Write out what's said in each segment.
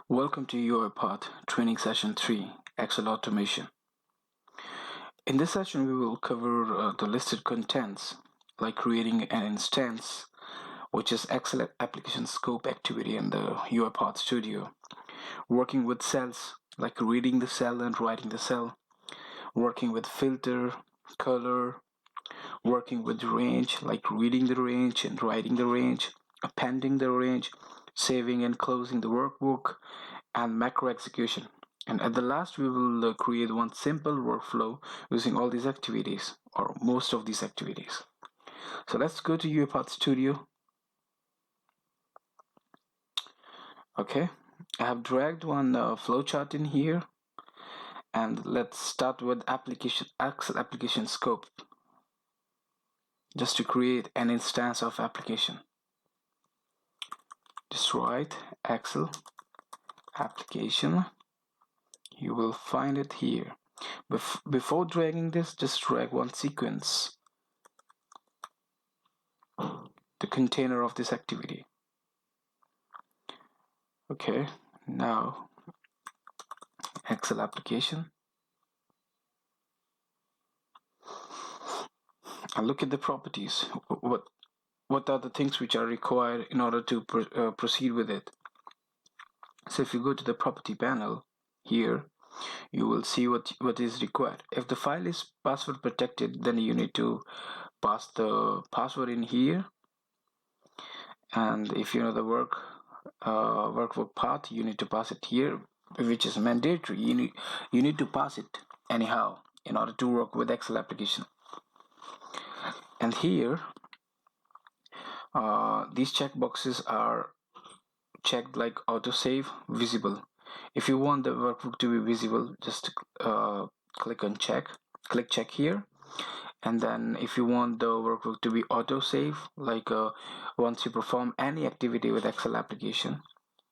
Welcome to Uipath Training Session 3, Excel Automation. In this session, we will cover the listed contents, like creating an instance, which is Excel application scope activity in the Uipath Studio, working with cells, like reading the cell and writing the cell, working with filter, color, working with range, like reading the range and writing the range, appending the range, saving and closing the workbook, and macro execution. And at the last, we will create one simple workflow using all these activities or most of these activities. So let's go to Uipath Studio. Okay, I have dragged one flowchart in here, and let's start with Excel application scope, just to create an instance of application. Just write Excel application. You will find it here. Before dragging this, just drag one sequence, the container of this activity. Okay, now Excel application, and look at the properties. What are the things which are required in order to proceed with it? So if you go to the property panel here, you will see what is required. If the file is password protected, then you need to pass the password in here, and if you know the workbook path, you need to pass it here, which is mandatory. You need to pass it anyhow in order to work with Excel application. And here these checkboxes are checked, like autosave, visible. If you want the workbook to be visible, just click check here. And then if you want the workbook to be autosave, like once you perform any activity with Excel application,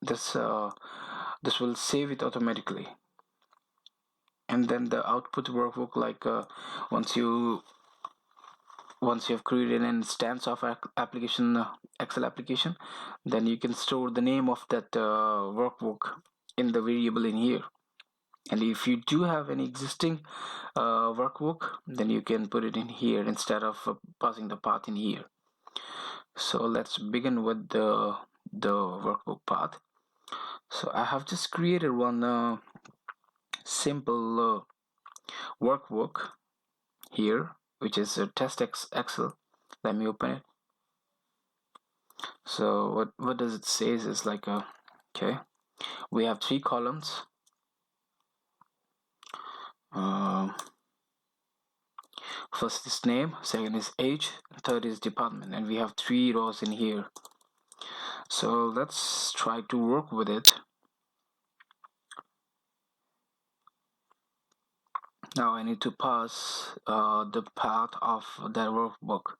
this will save it automatically. And then the output workbook, like once you have created an instance of Excel application, then you can store the name of that workbook in the variable in here. And if you do have an existing workbook, then you can put it in here instead of passing the path in here. So let's begin with the workbook path. So I have just created one simple workbook here, which is a test Excel. Let me open it. So what does it say is like okay, we have 3 columns. First is name, second is age, third is department, and we have 3 rows in here. So let's try to work with it. Now I need to pass the path of that workbook,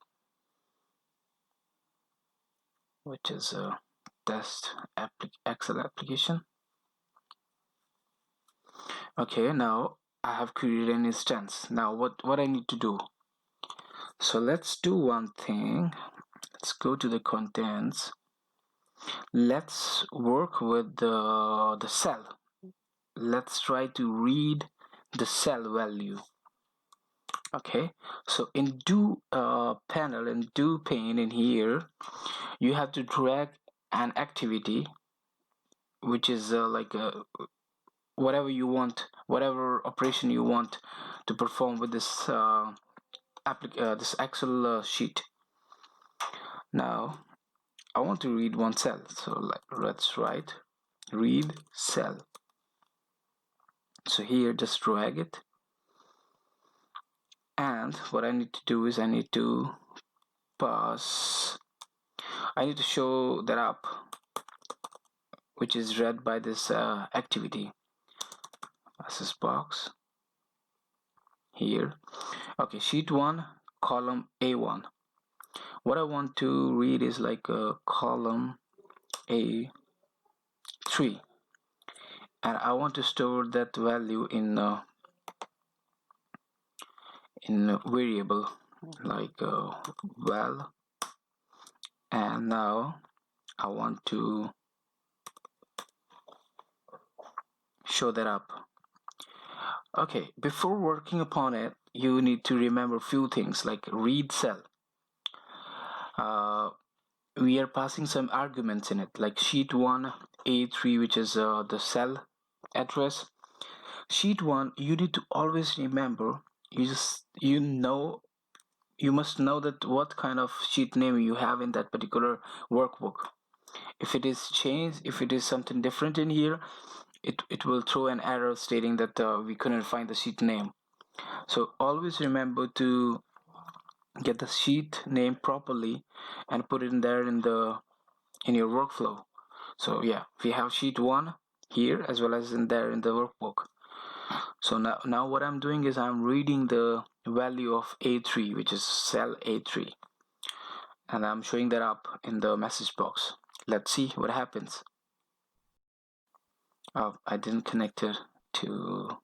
which is a test Excel application. Okay, now I have created an instance. Now what I need to do? So let's do one thing. Let's go to the contents. Let's work with the cell. Let's try to read the cell value. Okay, so in do panel and do pane in here, you have to drag an activity, which is like whatever you want, whatever operation you want to perform with this this Excel sheet. Now I want to read one cell, so let's write read cell. So here just drag it, and what I need to do is I need to show that up, which is read by this activity access box here. Okay, sheet 1, column A1. What I want to read is like column A3, and I want to store that value in variable like val. And now I want to show that up. Okay, before working upon it, you need to remember few things like read cell. We are passing some arguments in it, like sheet 1 A3, which is the cell address. Sheet 1, you need to always remember, you must know that what kind of sheet name you have in that particular workbook. If it is changed, if it is something different in here, it will throw an error stating that we couldn't find the sheet name. So always remember to get the sheet name properly and put it in there in your workflow. So yeah, we have sheet 1 here as well as in there in the workbook. So now what I'm doing is I'm reading the value of A3, which is cell A3, and I'm showing that up in the message box. Let's see what happens. Oh, I didn't connect it to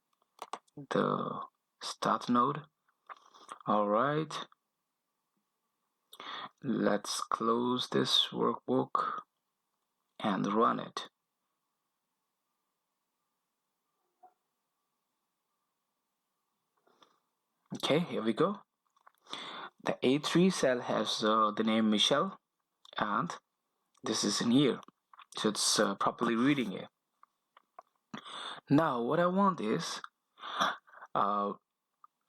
the start node. All right, let's close this workbook and run it. Okay, here we go. The A3 cell has the name Michelle, and this is in here, so it's properly reading it. Now what I want is uh,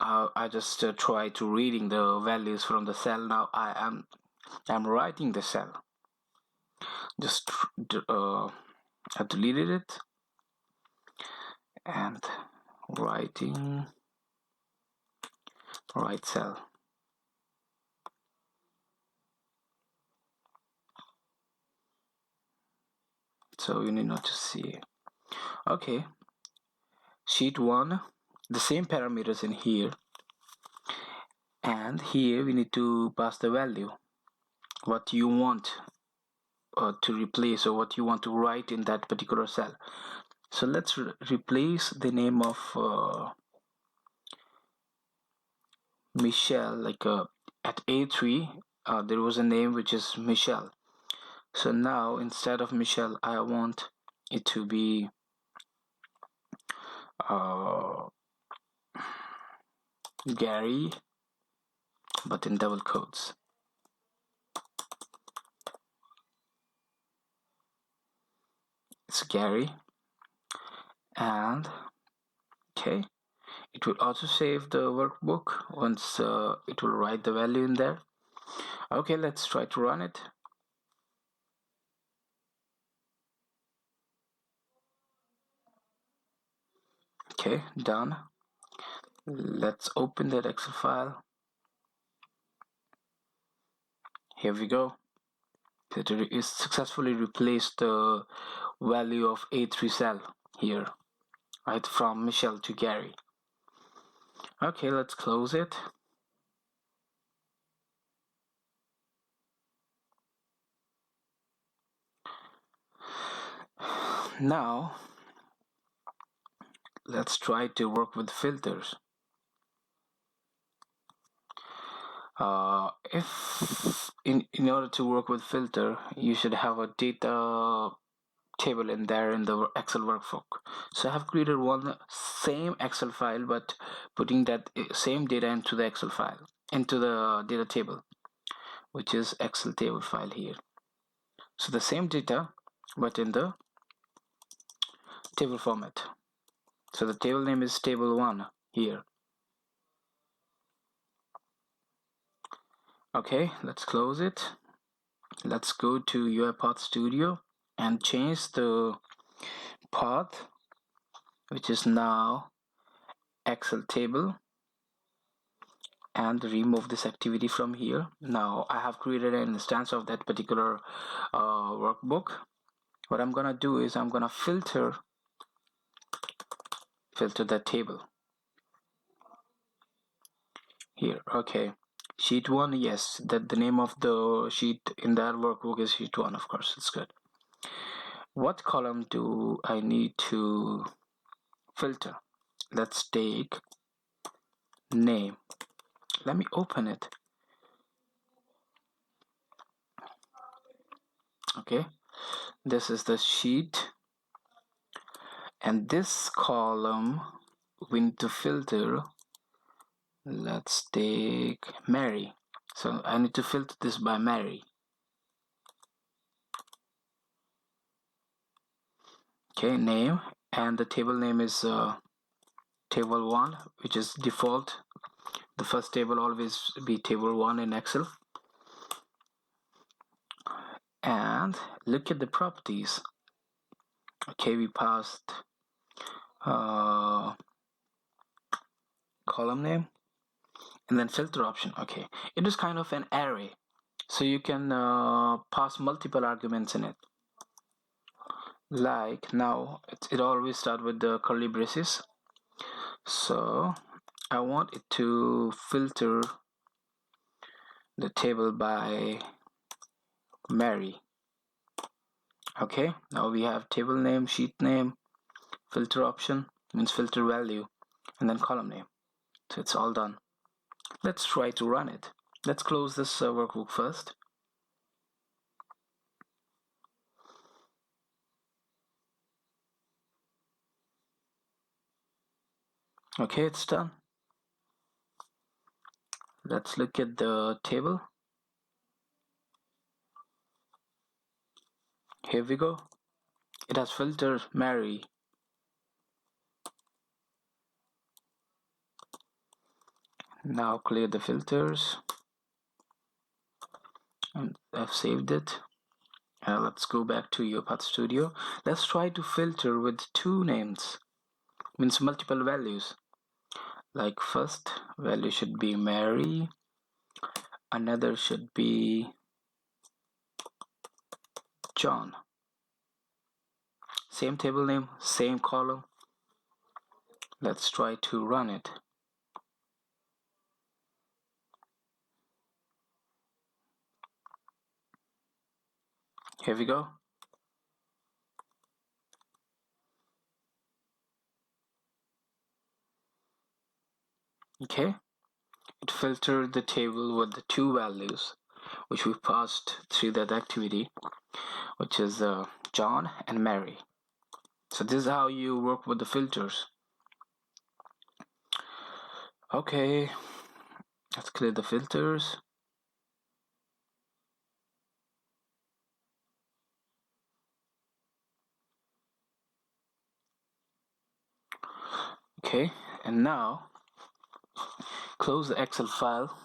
I just try to reading the values from the cell. Now I'm writing the cell. Just I deleted it and writing right cell. So you need not to see. Okay, sheet 1, the same parameters in here, and here we need to pass the value what you want to replace or what you want to write in that particular cell. So let's replace the name of Michelle, like at A3 there was a name which is Michelle. So now instead of Michelle I want it to be Gary, but in double quotes. It's Gary, and okay, it will also save the workbook once it will write the value in there. Okay, let's try to run it. Okay, done. Let's open that Excel file. Here we go. It successfully replaced the value of A3 cell here, right, from Michelle to Gary. Okay, let's close it. Now let's try to work with filters. If in order to work with filter, you should have a data table in there in the Excel workbook. So I have created one same Excel file, but putting that same data into the Excel file, into the data table, which is Excel table file here. So the same data, but in the table format. So the table name is table 1 here. Okay, let's close it. Let's go to Uipath Studio and change the path, which is now Excel table, and remove this activity from here. Now I have created an instance of that particular workbook. What I'm gonna do is I'm gonna filter that table here. Okay, sheet 1, yes, that the name of the sheet in that workbook is sheet 1, of course. It's good. What column do I need to filter? Let's take name. Let me open it. Okay, this is the sheet, And this column we need to filter. Let's take Mary. So I need to filter this by Mary. Okay, name, and the table name is table 1, which is default. The first table always be table 1 in Excel. And look at the properties. Okay, we passed column name and then filter option. Okay, it is kind of an array, so you can pass multiple arguments in it. Like now it always start with the curly braces, so I want it to filter the table by Mary. Okay, now we have table name, sheet name, filter option means filter value, and then column name. So it's all done. Let's try to run it. Let's close this workbook first. Okay, it's done. Let's look at the table. Here we go. It has filtered Mary. Now clear the filters. And I've saved it. Let's go back to Uipath Studio. Let's try to filter with two names. Means multiple values. Like first value should be Mary. Another should be John. Same table name, same column. Let's try to run it. Here we go. Okay, it filtered the table with the two values which we passed through that activity, which is John and Mary. So this is how you work with the filters. Okay, let's clear the filters. Okay, and now close the Excel file.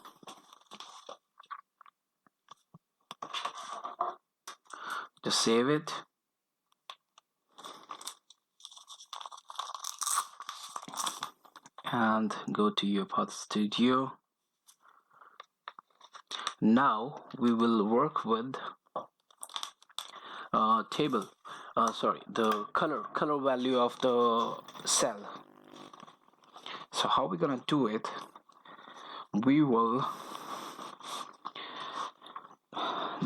Just save it. And go to Uipath Studio. Now we will work with table. The color value of the cell. So how we're gonna do it? We will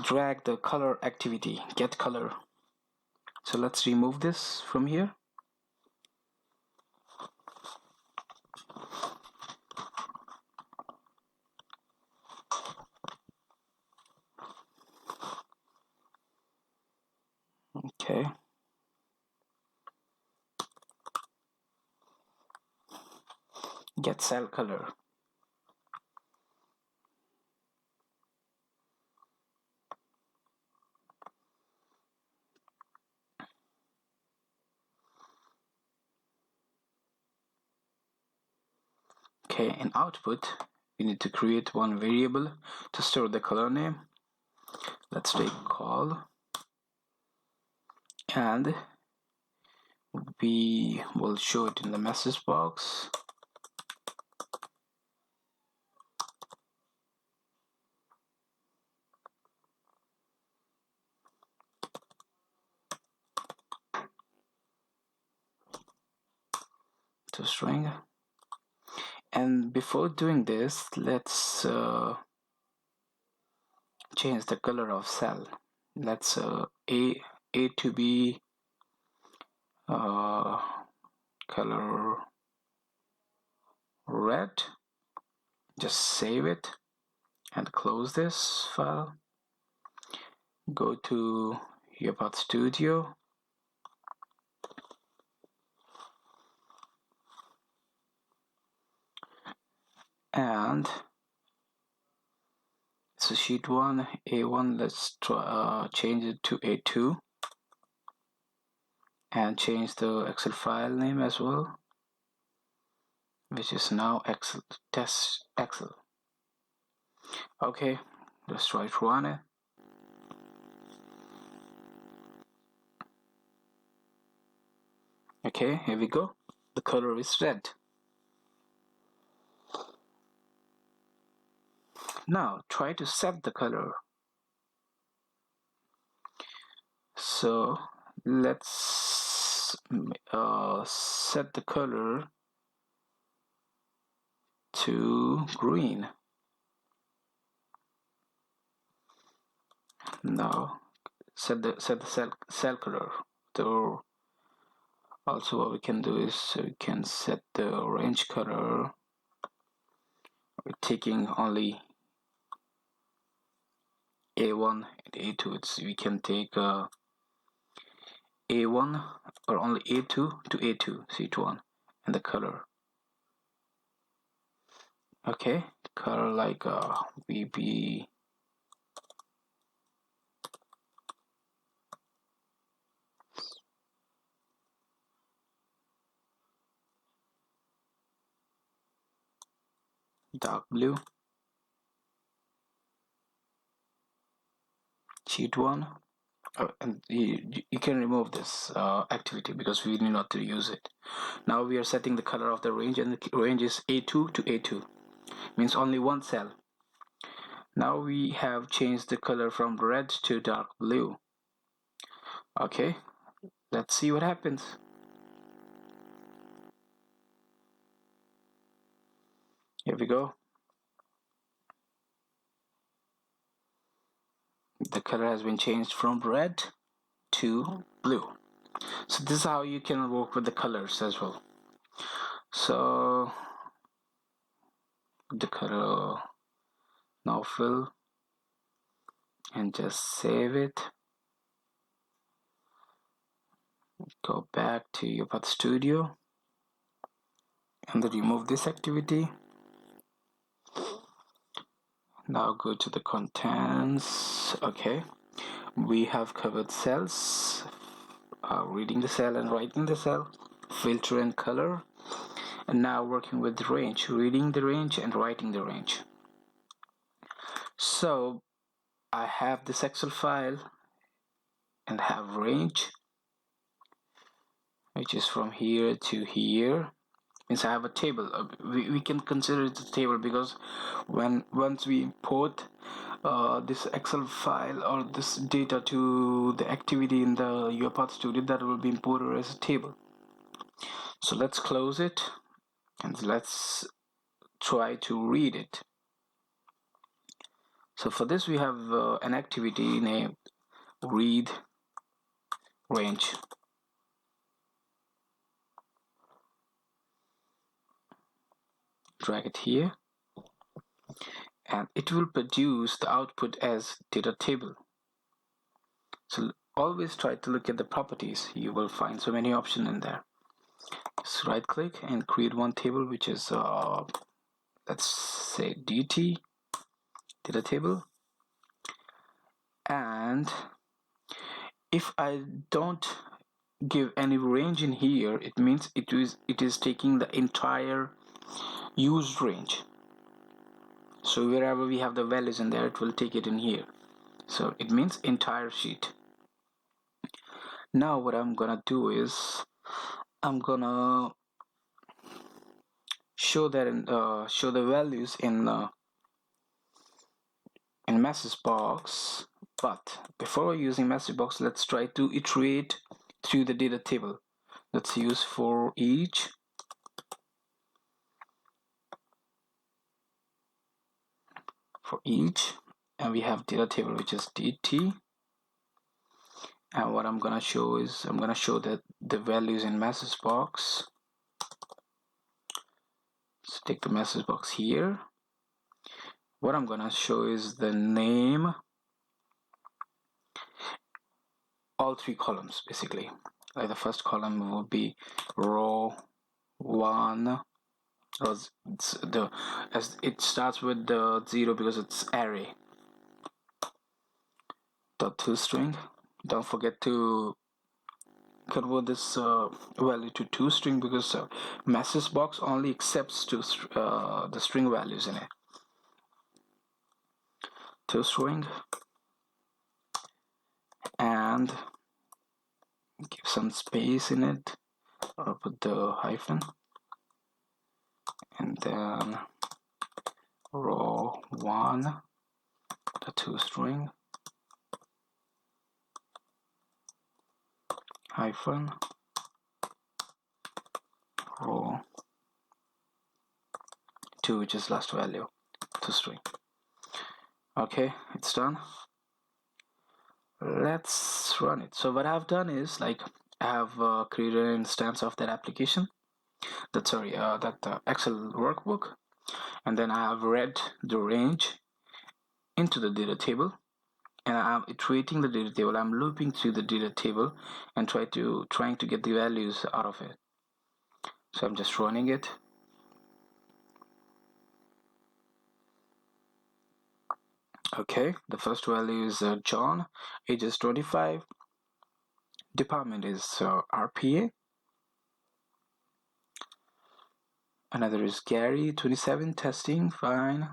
drag the color activity, get color. So let's remove this from here. Okay. Get cell color. Okay, in output, we need to create one variable to store the color name. Let's take call, and we will show it in the message box. To string. And before doing this, let's change the color of cell. Let's A to be color red. Just save it and close this file. Go to Uipath Studio. and it's a sheet 1 A1. Let's try change it to A2 and change the Excel file name as well, which is now Excel test Excel. Okay, let's try to run it. Okay, here we go. The color is red. Now try to set the color. So let's set the color to green. Now set the cell color. So also what we can do is we can set the range color. We're taking only A1 and A2. We can take A1 or only A2 to A2 sheet 1 and the color. Okay, color like VB dark blue, sheet 1. And you can remove this activity because we need not to use it. Now we are setting the color of the range, and the range is A2 to A2, means only one cell. Now we have changed the color from red to dark blue. Okay, let's see what happens. Here we go. The color has been changed from red to blue. So this is how you can work with the colors as well. So the color now fill and just save it. Go back to Uipath Studio and then remove this activity. Now go to the contents. Okay, we have covered cells, reading the cell and writing the cell, filter and color, and now working with the range, reading the range and writing the range. So I have this Excel file and have range, which is from here to here. Means I have a table. We can consider it a table because once we import this Excel file or this data to the activity in the Uipath Studio, that will be imported as a table. So let's close it and let's try to read it. So for this we have an activity named read range. Drag it here and it will produce the output as data table. So always try to look at the properties. You will find so many options in there. Just right click and create one table, which is let's say DT data table. And if I don't give any range in here, it means it is taking the entire used range. So wherever we have the values in there, it will take it in here. So it means entire sheet. Now what I'm gonna do is I'm gonna show that in show the values in message box. But before using message box, let's try to iterate through the data table. Let's use for each. And we have data table, which is DT. And what I'm gonna show is I'm gonna show that the values in message box. Let's take the message box here. What I'm gonna show is the name, all three columns basically. Like the first column will be row 1, It's the as it starts with the 0 because it's array. .toString. Don't forget to convert this value to toString because message box only accepts the string values in it. toString, and give some space in it, or put the hyphen, and then row1, the toString, hyphen, row2, which is last value, toString. Okay, it's done. Let's run it. So what I've done is, like, I have created an instance of that application, that Excel workbook, and then I have read the range into the data table, and I'm iterating the data table. I'm looping through the data table and trying to get the values out of it. So I'm just running it. Okay, the first value is John, age is 25, department is RPA. Another is Gary, 27, testing, fine.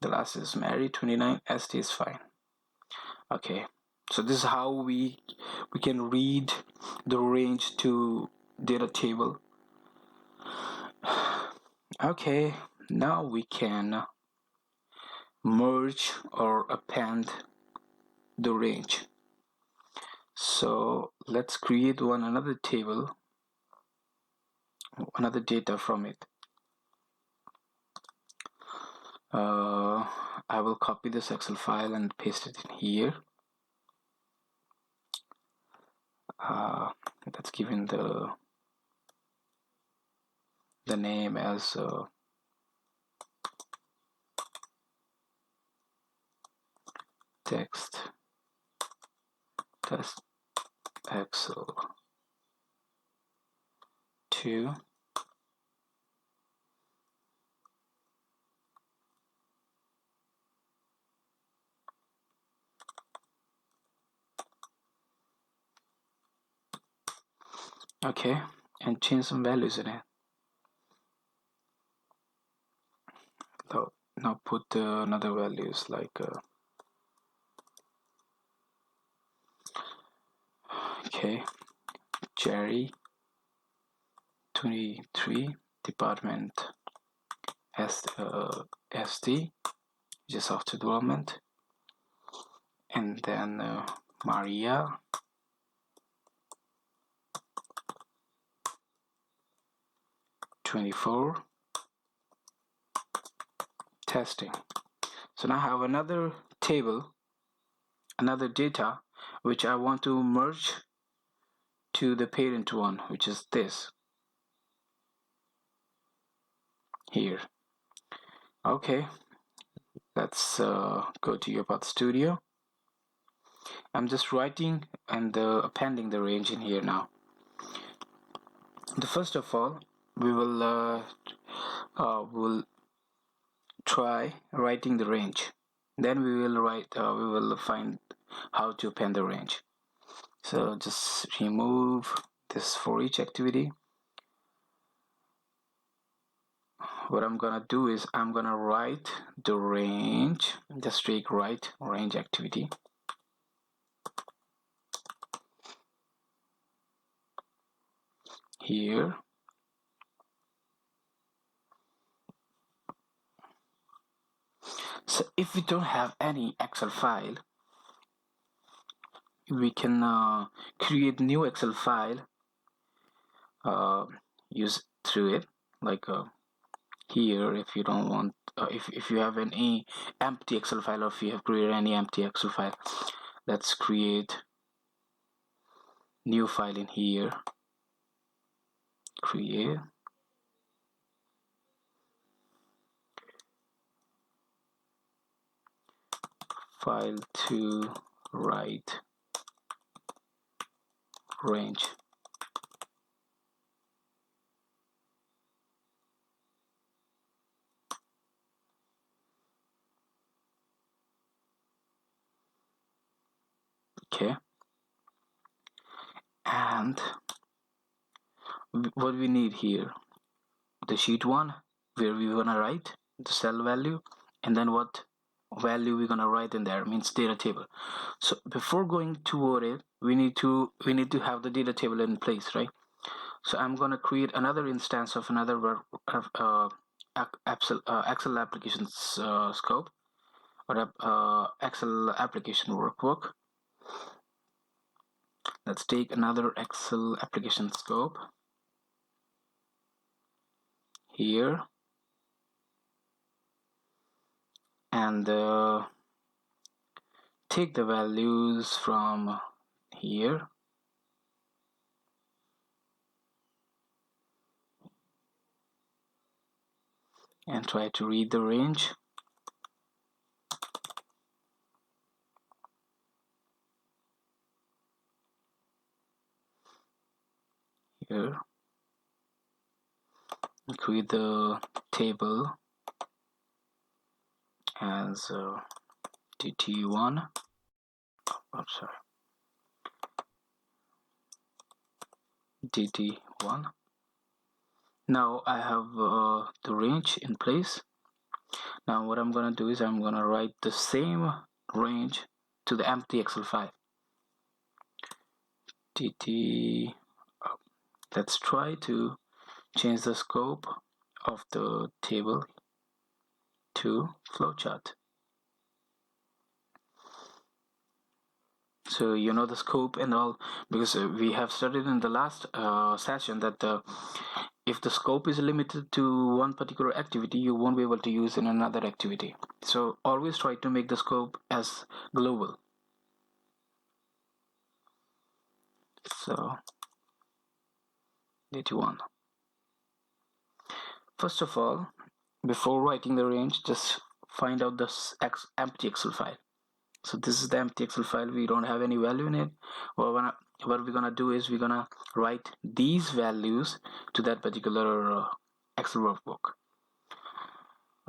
The last is Mary, 29, ST is fine. Okay, so this is how we can read the range to data table. Okay, now we can merge or append the range. So let's create another table, another data from it. I will copy this Excel file and paste it in here. That's given the name as text test Excel 2. Okay, and change some values in it. So now put another values like okay, Jerry, 23, department SD, which is software development, and then Maria, 24, testing. So now I have another table, another data, which I want to merge to the parent one, which is this here. Okay, let's go to Uipath Studio. I'm just writing and appending the range in here now. First of all, we will try writing the range. Then we will find how to append the range. So just remove this for each activity. What I'm gonna do is I'm gonna write the range, just take write range activity. Here. So if we don't have any Excel file, we can create new Excel file, use through it, like here. If you don't want, if you have any empty Excel file, or if you have created any empty Excel file, let's create new file in here. Create file to write range. And what we need here, the sheet 1 where we want to write the cell value, and then what value we're going to write in there, means data table. So before going toward it, we need to have the data table in place, right? So I'm going to create another instance of another Excel applications scope, or Excel application workbook. Let's take another Excel application scope here, and take the values from here, and try to read the range. Here, create the table as dt1. I'm sorry, dt1. Now I have the range in place. Now what I'm gonna do is I'm gonna write the same range to the empty Excel file. dt. Let's try to change the scope of the table to flowchart. So you know the scope and all, because we have studied in the last session that if the scope is limited to one particular activity, you won't be able to use in another activity. So always try to make the scope as global. So dt1. First of all, before writing the range, just find out the empty Excel file. So this is the empty Excel file. We don't have any value in it. What we're gonna do is we're gonna write these values to that particular Excel workbook.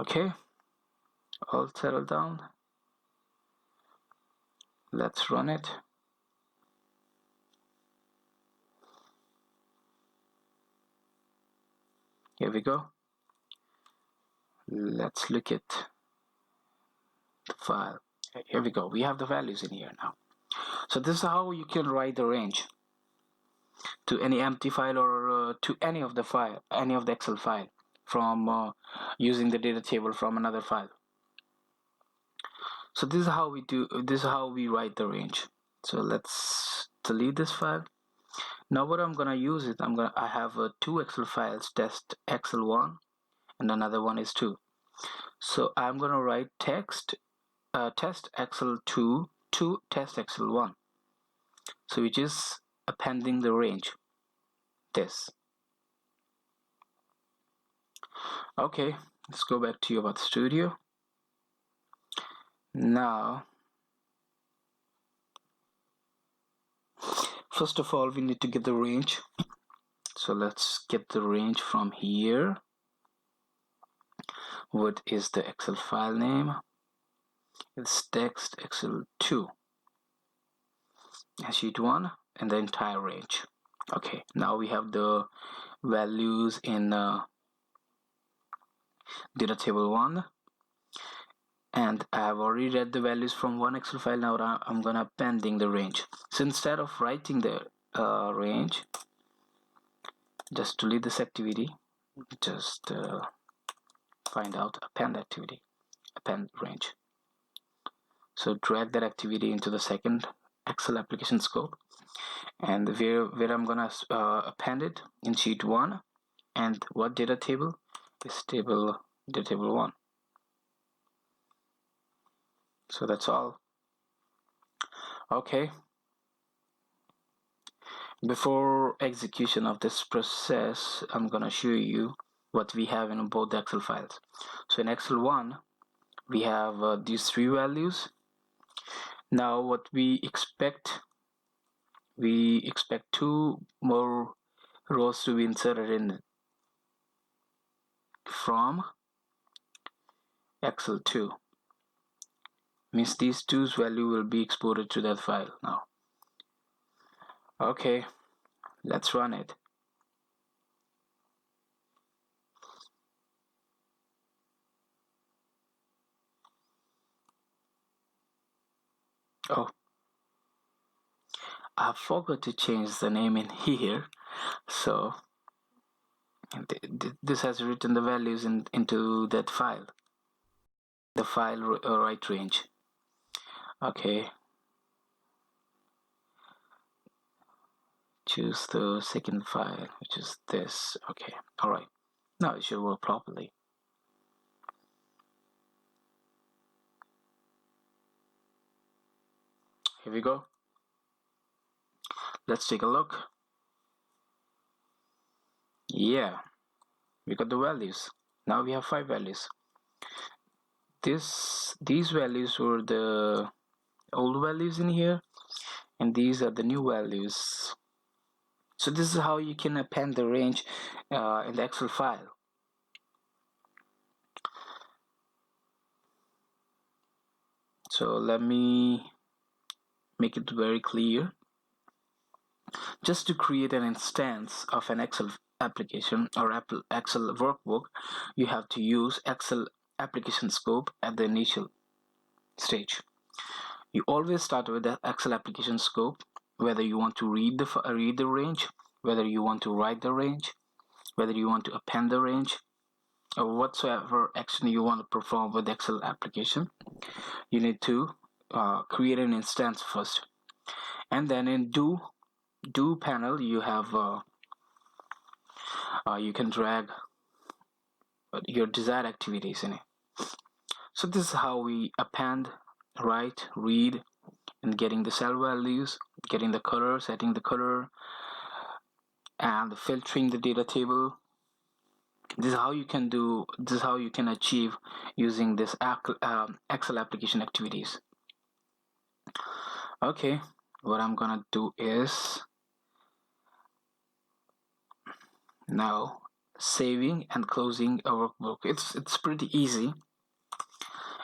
Okay, all settled down. Let's run it. Here we go. Let's look at the file. Here we go. We have the values in here now. So this is how you can write the range to any empty file, or to any of the Excel file, from using the data table from another file. So this is how we write the range. So let's delete this file. Now what I'm gonna use is I have two Excel files, test Excel1 and another one is 2. So I'm gonna write test Excel2 to test Excel1, so which is appending the range, this. Okay, let's go back to Uipath Studio. Now first of all, we need to get the range. So let's get the range from here. What is the Excel file name? It's text Excel2, sheet 1, and the entire range. Okay, now we have the values in data table 1, and I have already read the values from one Excel file. Now I'm gonna appending the range. So instead of writing the range, just delete this activity, just find out append activity, append range. So drag that activity into the second Excel application scope, and where I'm gonna append it in sheet 1, and what data table is data table 1. So that's all. Okay, before execution of this process, I'm gonna show you what we have in both the Excel files. So in Excel1 we have these 3 values. Now what we expect 2 more rows to be inserted in from Excel2. Means these 2's value will be exported to that file now. Okay, Let's run it. Oh, I forgot to change the name in here, so this has written the values into that file, the file right range. Okay, choose the second file, which is this. Okay, all right, now it should work properly. Here we go. Let's take a look. Yeah, we got the values. Now we have 5 values. These values were the old values in here, and these are the new values. So this is how you can append the range in the Excel file. So let me make it very clear. Just to create an instance of an Excel application or Excel workbook, you have to use Excel application scope at the initial stage. You always start with the Excel application scope, whether you want to read the range, whether you want to write the range, whether you want to append the range, or whatsoever action you want to perform with Excel application. You need to create an instance first, and then in do panel you have you can drag your desired activities in it. So this is how we append, write, read, and getting the cell values, getting the color, setting the color, and filtering the data table. This is how you can do. This is how you can achieve using this Excel application activities. Okay, what I'm gonna do is now saving and closing a workbook. It's pretty easy.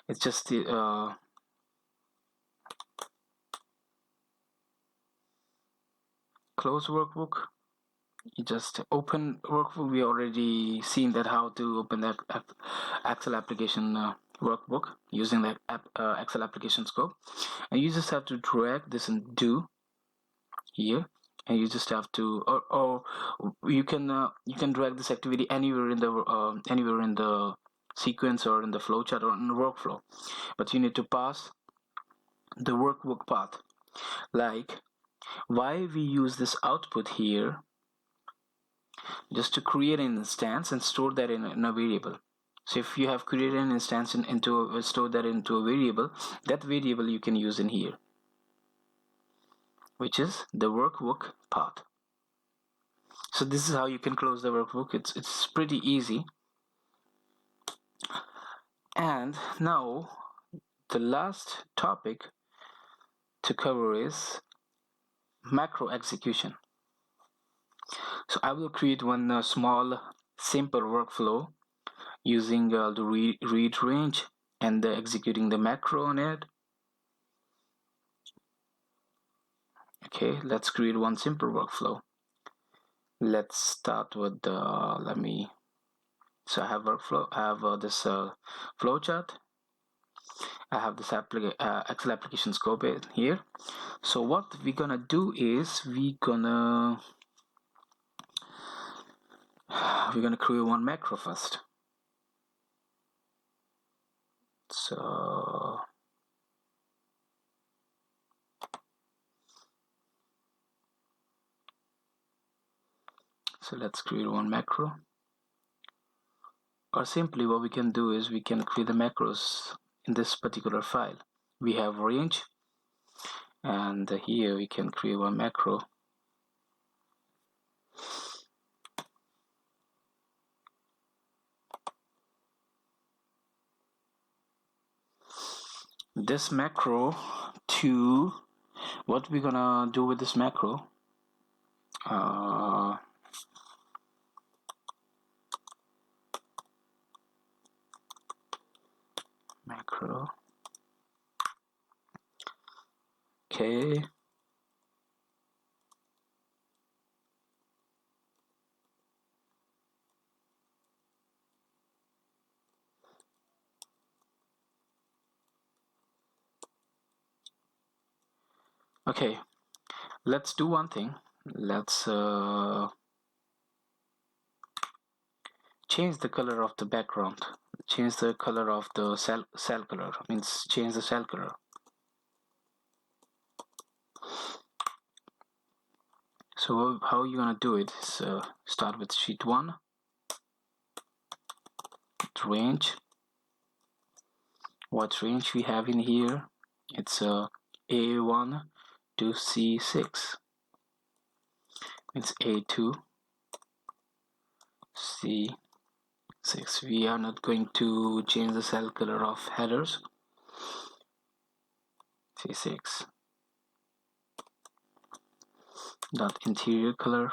It's just the close workbook. You just open workbook. We already seen that how to open that Excel application workbook using the Excel application scope, and you just have to drag this and do here, and you just have to or you can drag this activity anywhere in the sequence or in the flowchart or in the workflow, but you need to pass the workbook path. Like why we use this output here, just to create an instance and store that in a variable. So if you have created an instance store that into a variable, that variable you can use in here, which is the workbook path. So this is how you can close the workbook. It's pretty easy. And now the last topic to cover is macro execution. So I will create one small simple workflow using the read range and executing the macro on it. Okay, let's create one simple workflow. Let's start with so I have workflow. I have this flowchart. I have this Excel application scope here. So what we're gonna do is we're gonna create one macro first. So let's create one macro, or simply what we can do is we can create the macros in this particular file. We have range, and here we can create one macro. This macro, to what we're gonna do with this macro, macro, okay, Okay, let's do one thing. Let's change the color of the background. Change the color of the cell color. Means change the cell color. So how you gonna do it is start with sheet 1, range. What range we have in here? It's A1 to C6. It's A2 C6. We are not going to change the cell color of headers. C6 dot interior color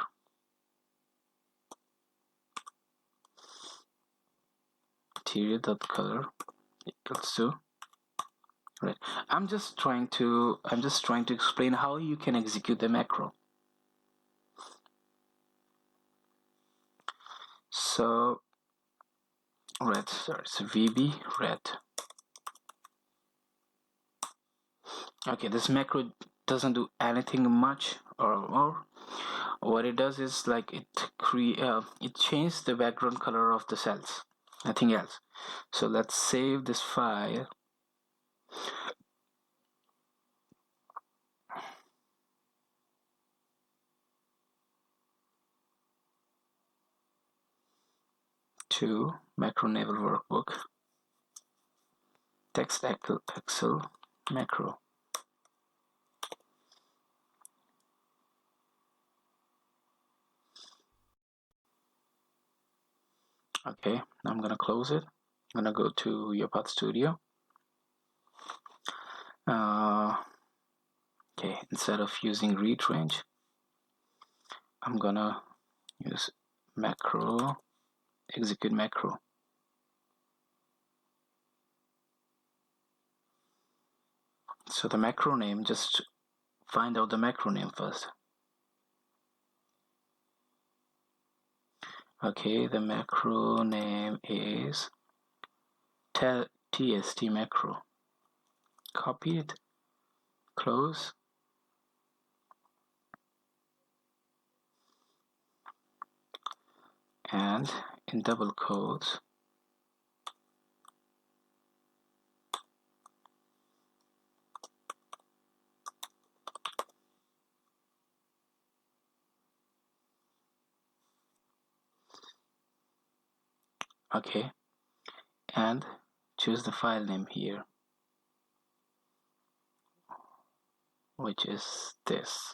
interior dot color equals to, right. I'm just trying to explain how you can execute the macro. So red, sorry, so VB red. Okay, this macro doesn't do anything much or more. What it does is like it changes the background color of the cells, nothing else. So let's save this file. To macro enable workbook, text Excel macro. Okay, now I'm gonna close it. I'm gonna go to Uipath Studio. Okay, instead of using read range, I'm gonna use macro, execute macro. So the macro name, just find out the macro name first. Okay, the macro name is tst macro. Copy it, close, and in double quotes, okay, and choose the file name here, which is this.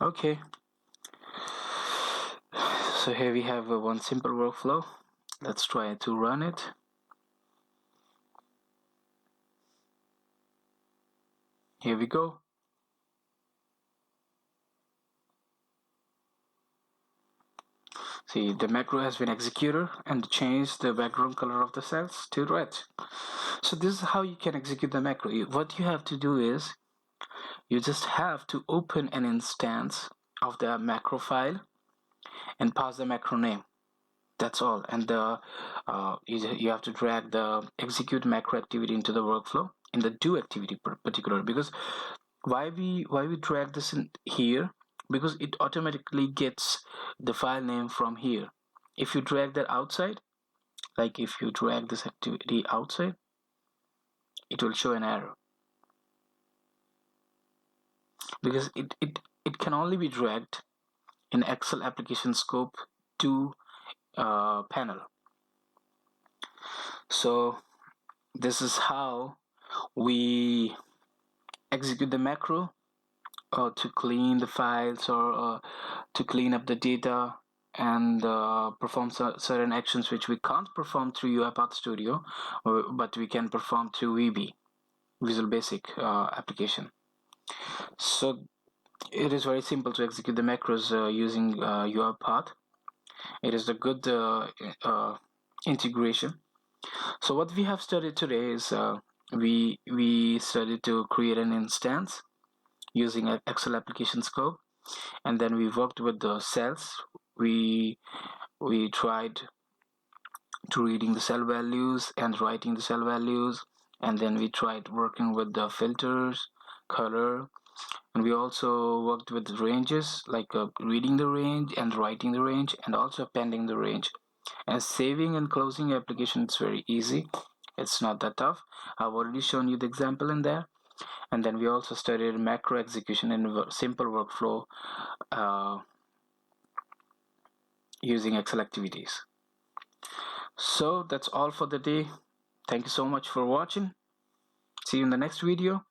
Okay, so here we have one simple workflow. Let's try to run it. Here we go. See, the macro has been executed and changed the background color of the cells to red. So this is how you can execute the macro. What you have to do is you just have to open an instance of the macro file and pass the macro name. That's all. And you have to drag the execute macro activity into the workflow in the do activity particular, because why we drag this in here, because it automatically gets the file name from here. If you drag that outside, like if you drag this activity outside, it will show an error, because it can only be dragged in Excel application scope to panel. So this is how we execute the macro to clean the files, or to clean up the data, and perform certain actions which we can't perform through Uipath Studio, but we can perform through VB, Visual Basic application. So it is very simple to execute the macros using Uipath. It is a good integration. So what we have studied today is we studied to create an instance using an Excel application scope, and then we worked with the cells. We tried to reading the cell values and writing the cell values, and then we tried working with the filters, color, and we also worked with ranges, like reading the range and writing the range, and also appending the range. And saving and closing application, it's very easy. It's not that tough. I've already shown you the example in there. And then we also studied macro execution in a simple workflow uh, using Excel activities. So that's all for the day. Thank you so much for watching. See you in the next video.